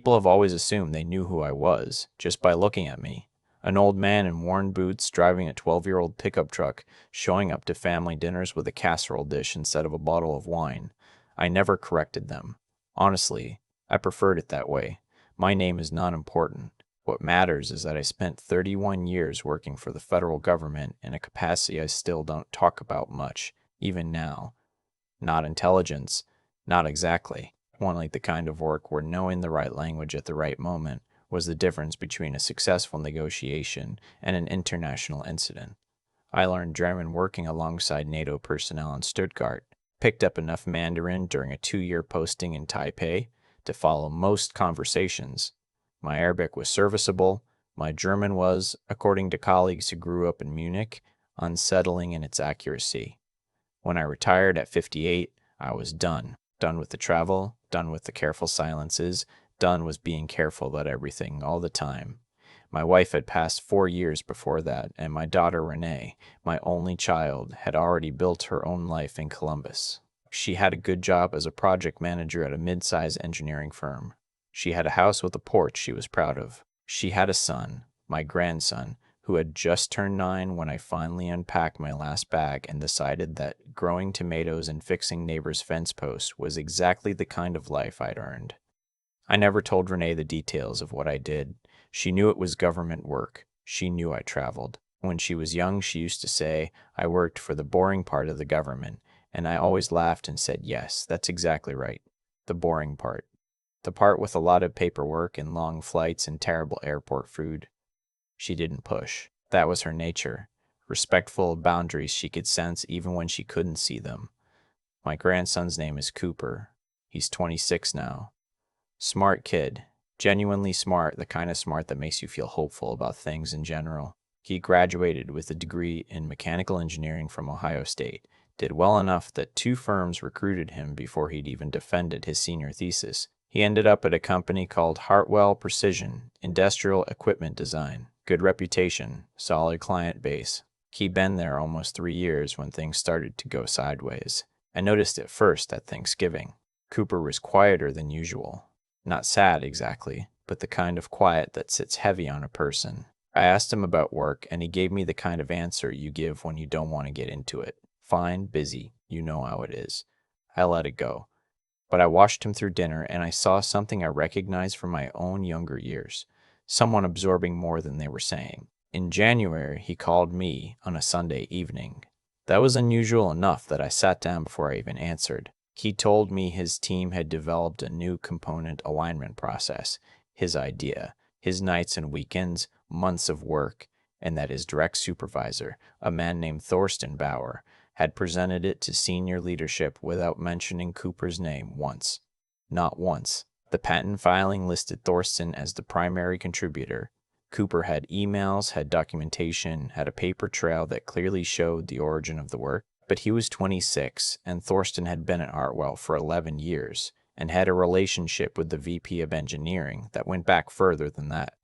People have always assumed they knew who I was, just by looking at me. An old man in worn boots driving a 12-year-old pickup truck, showing up to family dinners with a casserole dish instead of a bottle of wine. I never corrected them. Honestly, I preferred it that way. My name is not important. What matters is that I spent 31 years working for the federal government in a capacity I still don't talk about much, even now. Not intelligence, not exactly. One like the kind of work where knowing the right language at the right moment was the difference between a successful negotiation and an international incident. I learned German working alongside NATO personnel in Stuttgart, picked up enough Mandarin during a 2-year posting in Taipei to follow most conversations. My Arabic was serviceable. My German was, according to colleagues who grew up in Munich, unsettling in its accuracy. When I retired at 58, I was done. Done with the travel, done with the careful silences, done with being careful about everything all the time. My wife had passed 4 years before that, and my daughter Renee, my only child, had already built her own life in Columbus. She had a good job as a project manager at a mid-size engineering firm. She had a house with a porch she was proud of. She had a son, my grandson, who had just turned 9 when I finally unpacked my last bag and decided that growing tomatoes and fixing neighbors' fence posts was exactly the kind of life I'd earned. I never told Renee the details of what I did. She knew it was government work. She knew I traveled. When she was young, she used to say I worked for the boring part of the government, and I always laughed and said, yes, that's exactly right. The boring part. The part with a lot of paperwork and long flights and terrible airport food. She didn't push. That was her nature. Respectful of boundaries she could sense even when she couldn't see them. My grandson's name is Cooper. He's 26 now. Smart kid. Genuinely smart, the kind of smart that makes you feel hopeful about things in general. He graduated with a degree in mechanical engineering from Ohio State, did well enough that 2 firms recruited him before he'd even defended his senior thesis. He ended up at a company called Hartwell Precision, Industrial Equipment Design. Good reputation, solid client base. He'd been there almost 3 years when things started to go sideways. I noticed it first at Thanksgiving. Cooper was quieter than usual. Not sad exactly, but the kind of quiet that sits heavy on a person. I asked him about work, and he gave me the kind of answer you give when you don't want to get into it. Fine, busy, you know how it is. I let it go. But I watched him through dinner, and I saw something I recognized from my own younger years. Someone absorbing more than they were saying. In January, he called me on a Sunday evening. That was unusual enough that I sat down before I even answered. He told me his team had developed a new component alignment process, his idea, his nights and weekends, months of work, and that his direct supervisor, a man named Thorsten Bauer, had presented it to senior leadership without mentioning Cooper's name once. Not once. The patent filing listed Thorsten as the primary contributor. Cooper had emails, had documentation, had a paper trail that clearly showed the origin of the work. But he was 26, and Thorsten had been at Hartwell for 11 years, and had a relationship with the VP of Engineering that went back further than that.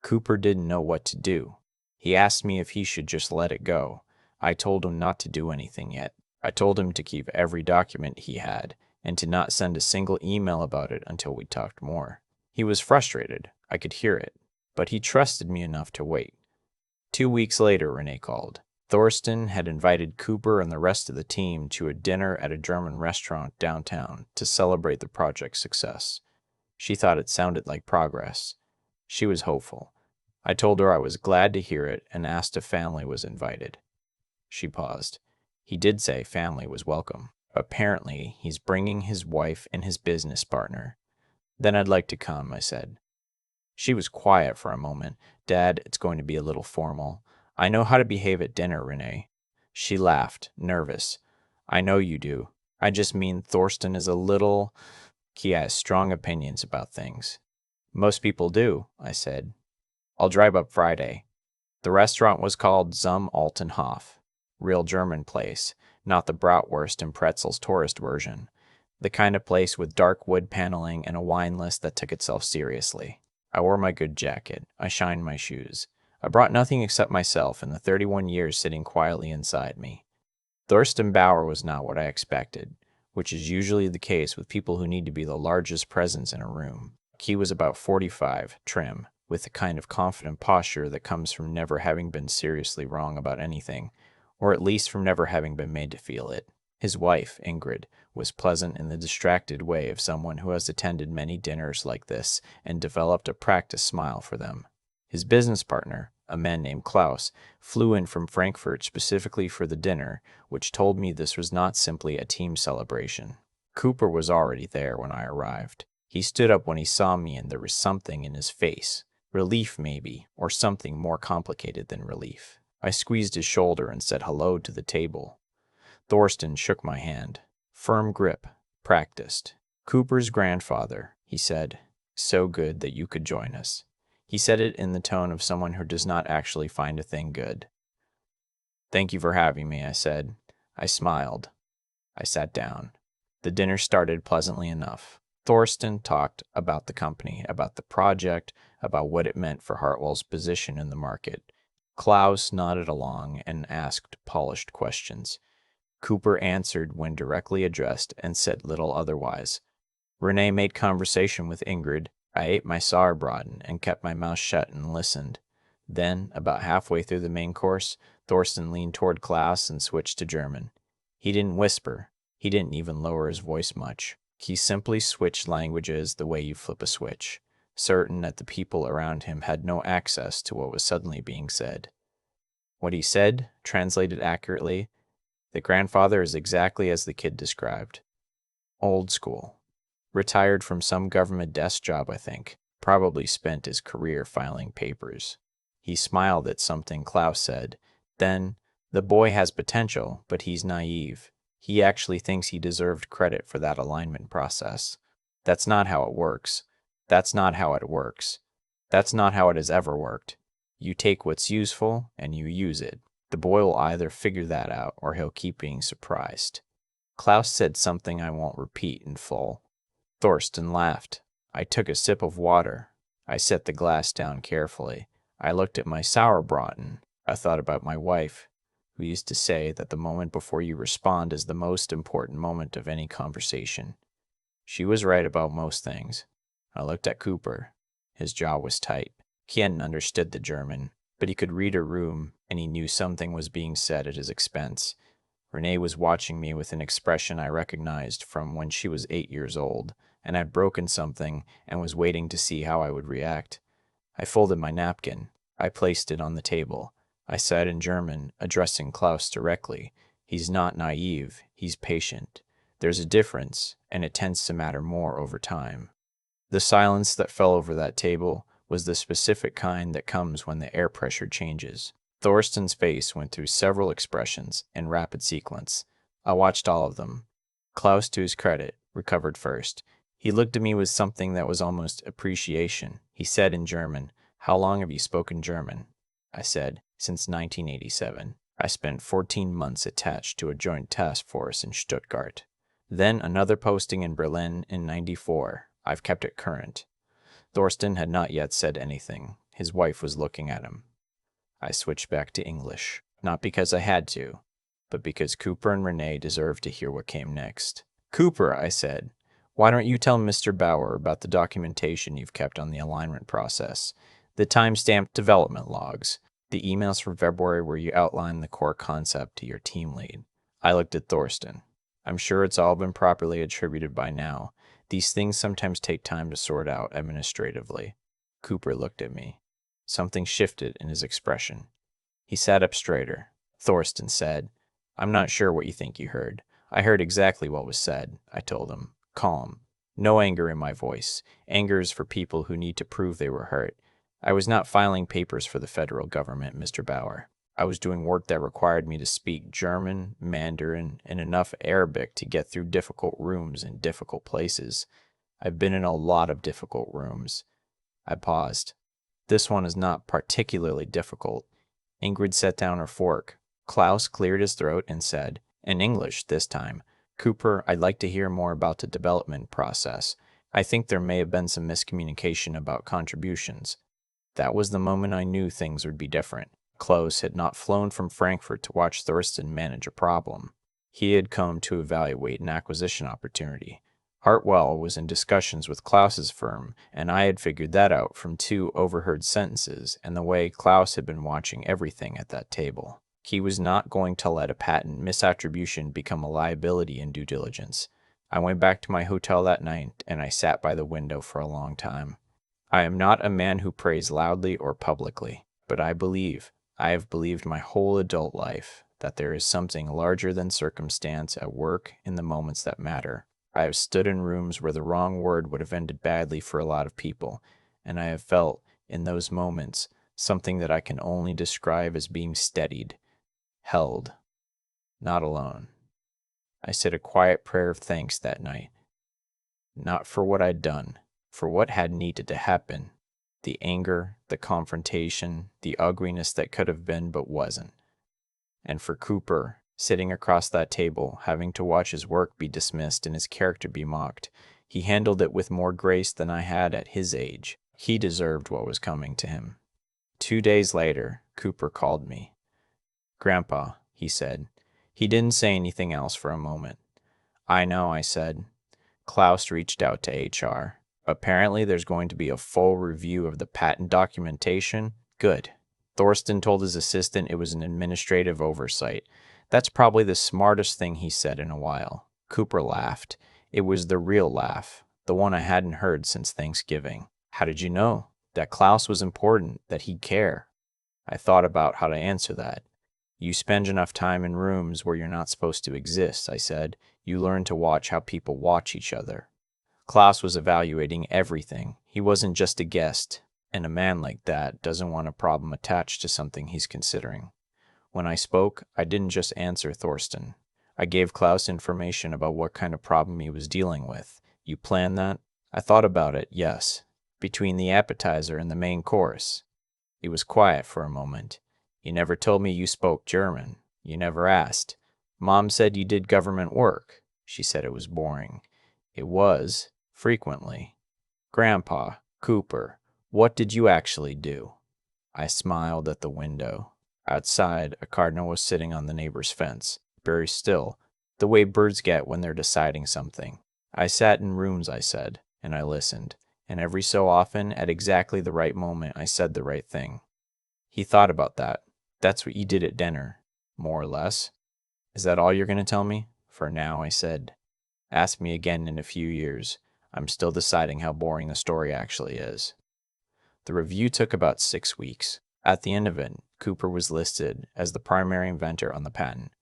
Cooper didn't know what to do. He asked me if he should just let it go. I told him not to do anything yet. I told him to keep every document he had, and to not send a single email about it until we talked more. He was frustrated. I could hear it. But he trusted me enough to wait. 2 weeks later, Renee called. Thorsten had invited Cooper and the rest of the team to a dinner at a German restaurant downtown to celebrate the project's success. She thought it sounded like progress. She was hopeful. I told her I was glad to hear it and asked if family was invited. She paused. He did say family was welcome. Apparently, he's bringing his wife and his business partner. Then I'd like to come, I said. She was quiet for a moment. Dad, it's going to be a little formal. I know how to behave at dinner, Renee. She laughed, nervous. I know you do. I just mean Thorsten is a little... He has strong opinions about things. Most people do, I said. I'll drive up Friday. The restaurant was called Zum Alten Hof. Real German place, not the bratwurst and pretzels tourist version. The kind of place with dark wood paneling and a wine list that took itself seriously. I wore my good jacket. I shined my shoes. I brought nothing except myself and the 31 years sitting quietly inside me. Thorsten Bauer was not what I expected, which is usually the case with people who need to be the largest presence in a room. He was about 45, trim, with the kind of confident posture that comes from never having been seriously wrong about anything, or at least from never having been made to feel it. His wife, Ingrid, was pleasant in the distracted way of someone who has attended many dinners like this and developed a practiced smile for them. His business partner, a man named Klaus, flew in from Frankfurt specifically for the dinner, which told me this was not simply a team celebration. Cooper was already there when I arrived. He stood up when he saw me, and there was something in his face. Relief, maybe, or something more complicated than relief. I squeezed his shoulder and said hello to the table. Thorsten shook my hand. Firm grip. Practiced. Cooper's grandfather, he said. So good that you could join us. He said it in the tone of someone who does not actually find a thing good. Thank you for having me, I said. I smiled. I sat down. The dinner started pleasantly enough. Thorsten talked about the company, about the project, about what it meant for Hartwell's position in the market. Klaus nodded along and asked polished questions. Cooper answered when directly addressed and said little otherwise. Renee made conversation with Ingrid. I ate my sauerbraten and kept my mouth shut and listened. Then, about halfway through the main course, Thorsten leaned toward Klaus and switched to German. He didn't whisper. He didn't even lower his voice much. He simply switched languages the way you flip a switch, certain that the people around him had no access to what was suddenly being said. What he said, translated accurately, the grandfather is exactly as the kid described. Old school. Retired from some government desk job, I think. Probably spent his career filing papers. He smiled at something Klaus said. Then, the boy has potential, but he's naive. He actually thinks he deserved credit for that alignment process. That's not how it works. That's not how it works. That's not how it has ever worked. You take what's useful and you use it. The boy will either figure that out or he'll keep being surprised. Klaus said something I won't repeat in full. Thorsten laughed. I took a sip of water. I set the glass down carefully. I looked at my sauerbraten. I thought about my wife, who used to say that the moment before you respond is the most important moment of any conversation. She was right about most things. I looked at Cooper. His jaw was tight. He hadn't understood the German, but he could read a room, and he knew something was being said at his expense. Renee was watching me with an expression I recognized from when she was 8 years old, and I'd broken something and was waiting to see how I would react. I folded my napkin. I placed it on the table. I said in German, addressing Klaus directly, he's not naive, he's patient. There's a difference, and it tends to matter more over time. The silence that fell over that table was the specific kind that comes when the air pressure changes. Thorsten's face went through several expressions in rapid sequence. I watched all of them. Klaus, to his credit, recovered first. He looked at me with something that was almost appreciation. He said in German, "How long have you spoken German?" I said, "Since 1987. I spent 14 months attached to a joint task force in Stuttgart. Then another posting in Berlin in '94. I've kept it current." Thorsten had not yet said anything. His wife was looking at him. I switched back to English, not because I had to, but because Cooper and Renee deserved to hear what came next. "Cooper," I said, "why don't you tell Mr. Bauer about the documentation you've kept on the alignment process, the time-stamped development logs, the emails from February where you outlined the core concept to your team lead?" I looked at Thorsten. I'm sure it's all been properly attributed by now. These things sometimes take time to sort out administratively. Cooper looked at me. Something shifted in his expression. He sat up straighter. Thorsten said, "I'm not sure what you think you heard. I heard exactly what was said," I told him. Calm. No anger in my voice. Anger is for people who need to prove they were hurt. I was not filing papers for the federal government, Mr. Bauer. I was doing work that required me to speak German, Mandarin, and enough Arabic to get through difficult rooms in difficult places. I've been in a lot of difficult rooms. I paused. This one is not particularly difficult. Ingrid set down her fork. Klaus cleared his throat and said, in English this time, "Cooper, I'd like to hear more about the development process. I think there may have been some miscommunication about contributions." That was the moment I knew things would be different. Klaus had not flown from Frankfurt to watch Thorsten manage a problem. He had come to evaluate an acquisition opportunity. Hartwell was in discussions with Klaus's firm, and I had figured that out from two overheard sentences and the way Klaus had been watching everything at that table. He was not going to let a patent misattribution become a liability in due diligence. I went back to my hotel that night, and I sat by the window for a long time. I am not a man who prays loudly or publicly, but I have believed my whole adult life, that there is something larger than circumstance at work in the moments that matter. I have stood in rooms where the wrong word would have ended badly for a lot of people, and I have felt, in those moments, something that I can only describe as being steadied, held, not alone. I said a quiet prayer of thanks that night, not for what I'd done, for what had needed to happen, the anger, the confrontation, the ugliness that could have been but wasn't, and for Cooper, sitting across that table, having to watch his work be dismissed and his character be mocked. He handled it with more grace than I had at his age. He deserved what was coming to him. 2 days later, Cooper called me. "Grandpa," he said. He didn't say anything else for a moment. "I know," I said. "Klaus reached out to HR. Apparently there's going to be a full review of the patent documentation. Good." Thorsten told his assistant it was an administrative oversight. "That's probably the smartest thing he said in a while." Cooper laughed. It was the real laugh, the one I hadn't heard since Thanksgiving. "How did you know? That Klaus was important, that he'd care?" I thought about how to answer that. "You spend enough time in rooms where you're not supposed to exist," I said. "You learn to watch how people watch each other." Klaus was evaluating everything. He wasn't just a guest, and a man like that doesn't want a problem attached to something he's considering. When I spoke, I didn't just answer Thorsten. I gave Klaus information about what kind of problem he was dealing with. "You planned that?" "I thought about it, yes. Between the appetizer and the main course." He was quiet for a moment. "You never told me you spoke German. You never asked. Mom said you did government work. She said it was boring." "It was, frequently." "Grandpa, Cooper, what did you actually do?" I smiled at the window. Outside, a cardinal was sitting on the neighbor's fence, very still, the way birds get when they're deciding something. "I sat in rooms," I said, "and I listened. And every so often, at exactly the right moment, I said the right thing." He thought about that. "That's what you did at dinner, more or less." "Is that all you're going to tell me?" "For now," I said. "Ask me again in a few years. I'm still deciding how boring the story actually is." The review took about 6 weeks. At the end of it, Cooper was listed as the primary inventor on the patent.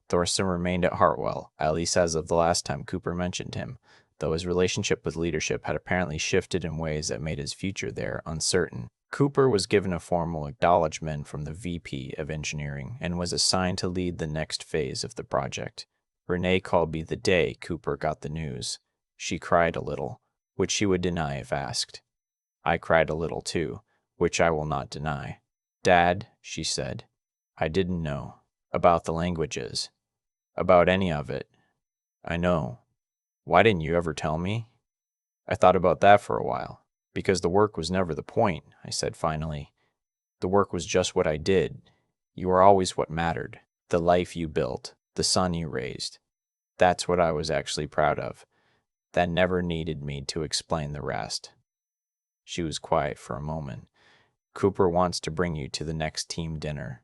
Thorsten remained at Hartwell, at least as of the last time Cooper mentioned him, though his relationship with leadership had apparently shifted in ways that made his future there uncertain. Cooper was given a formal acknowledgement from the VP of Engineering and was assigned to lead the next phase of the project. Renee called me the day Cooper got the news. She cried a little, which she would deny if asked. I cried a little too, which I will not deny. "Dad," she said, "I didn't know. About the languages. About any of it. I know. Why didn't you ever tell me?" I thought about that for a while. "Because the work was never the point," I said finally. "The work was just what I did. You were always what mattered. The life you built. The son you raised. That's what I was actually proud of. That never needed me to explain the rest." She was quiet for a moment. "Cooper wants to bring you to the next team dinner.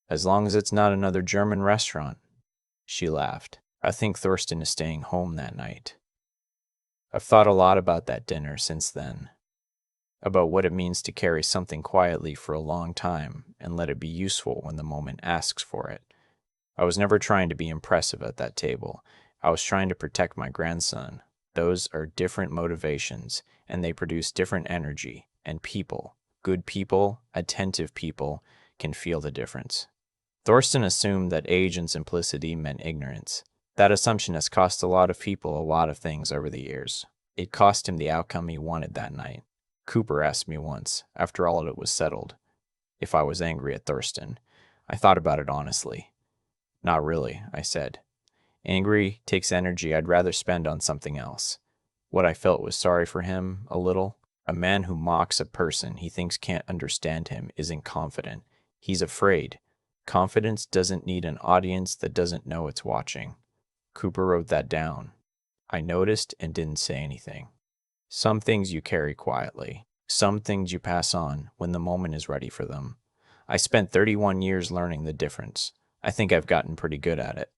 As long as it's not another German restaurant." She laughed. "I think Thorsten is staying home that night." I've thought a lot about that dinner since then. About what it means to carry something quietly for a long time and let it be useful when the moment asks for it. I was never trying to be impressive at that table. I was trying to protect my grandson. Those are different motivations, and they produce different energy, and people, good people, attentive people, can feel the difference. Thorsten assumed that age and simplicity meant ignorance. That assumption has cost a lot of people a lot of things over the years. It cost him the outcome he wanted that night. Cooper asked me once, after all of it was settled, if I was angry at Thorsten. I thought about it honestly. "Not really," I said. "Angry takes energy I'd rather spend on something else." What I felt was sorry for him, a little. A man who mocks a person he thinks can't understand him isn't confident. He's afraid. Confidence doesn't need an audience that doesn't know it's watching. Cooper wrote that down. I noticed and didn't say anything. Some things you carry quietly. Some things you pass on when the moment is ready for them. I spent 31 years learning the difference. I think I've gotten pretty good at it.